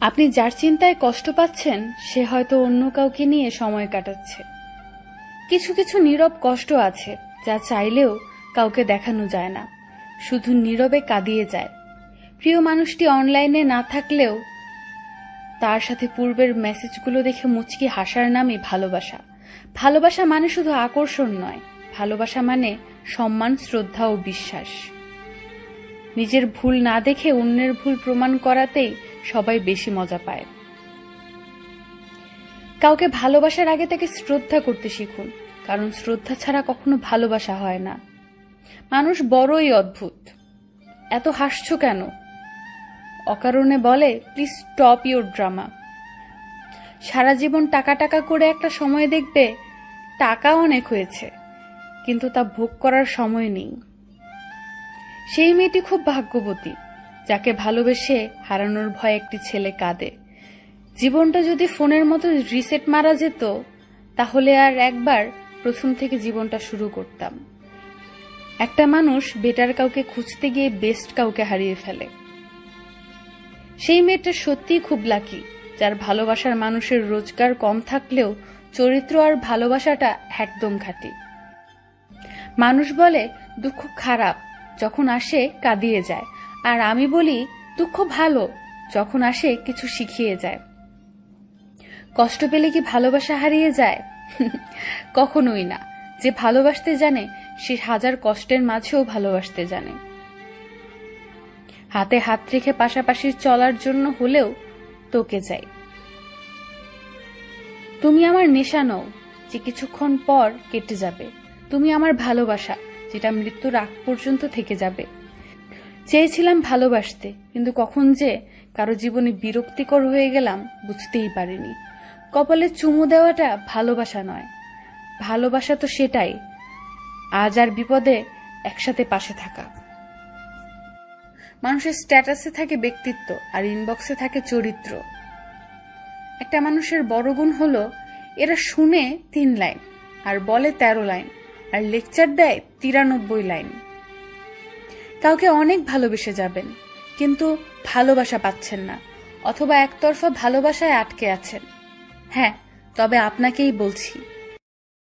আপনি যার চিন্তায় কষ্ট পাচ্ছেন সে হয়তো অন্য কাউকে নিয়ে সময় কাটাচ্ছে। কিছু কিছু নীরব কষ্ট আছে যা চাইলেও কাউকে দেখানো যায় না, শুধু নীরবে কাঁদিয়ে যায়। প্রিয় মানুষটি অনলাইনে না থাকলেও তার সাথে পূর্বের মেসেজগুলো দেখে মুচকি হাসার নামই ভালোবাসা। ভালোবাসা মানে শুধু আকর্ষণ নয়, ভালোবাসা মানে সম্মান, শ্রদ্ধা ও বিশ্বাস। নিজের ভুল না দেখে অন্যের ভুল প্রমাণ করাতেই সবাই বেশি মজা পায়। কাউকে ভালোবাসার আগে তাকে শ্রদ্ধা করতে শিখুন, কারণ শ্রদ্ধা ছাড়া কখনো ভালোবাসা হয় না। মানুষ বড়ই অদ্ভুত। এত হাসছো কেন? অকারণে বলে, প্লিজ স্টপ ইউর ড্রামা। সারা জীবন টাকা টাকা করে একটা সময় দেখবে টাকা অনেক হয়েছে, কিন্তু তা ভোগ করার সময় নেই। সেই মেয়েটি খুব ভাগ্যবতী যাকে ভালোবেসে হারানোর ভয়ে একটি ছেলে কাঁদে। জীবনটা যদি ফোনের মতো রিসেট মারা যেত তাহলে আর একবার প্রথম থেকে জীবনটা শুরু করতাম। একটা মানুষ বেটার কাউকে খুঁজতে গিয়ে বেস্ট কাউকে হারিয়ে ফেলে। সেই মেয়েটা সত্যিই খুব লাকি যার ভালোবাসার মানুষের রোজগার কম থাকলেও চরিত্র আর ভালোবাসাটা একদম খাঁটি। মানুষ বলে দুঃখ খারাপ, যখন আসে কাঁদিয়ে যায়, আর আমি বলি দুঃখ ভালো, যখন আসে কিছু শিখিয়ে যায়। কষ্ট পেলে কি ভালোবাসা হারিয়ে যায়? কখনোই না। যে ভালোবাসতে জানে সে হাজার কষ্টের মাঝেও ভালোবাসতে জানে। হাতে হাত রেখে পাশাপাশি চলার জন্য হলেও তোকে চাই। তুমি আমার নেশা নও যে কিছুক্ষণ পর কেটে যাবে। তুমি আমার ভালোবাসা যেটা মৃত্যুর আগ পর্যন্ত থেকে যাবে। চেয়েছিলাম ভালোবাসতে, কিন্তু কখন যে কারো জীবনে বিরক্তিকর হয়ে গেলাম বুঝতেই পারিনি। কপালে চুমু দেওয়াটা ভালোবাসা নয়। ভালোবাসা তো সেটাই, আজ আর বিপদে একসাথে পাশে থাকা। মানুষের স্ট্যাটাসে থাকে ব্যক্তিত্ব আর ইনবক্সে থাকে চরিত্র। একটা মানুষের বড় গুণ হলো এরা শুনে 3 লাইন আর বলে 13 লাইন আর লেকচার দেয় 93 লাইন। কাউকে অনেক ভালোবেসে যাবেন, কিন্তু ভালোবাসা পাচ্ছেন না, অথবা একতরফা ভালোবাসায় আটকে আছেন। হ্যাঁ, তবে আপনাকেই বলছি,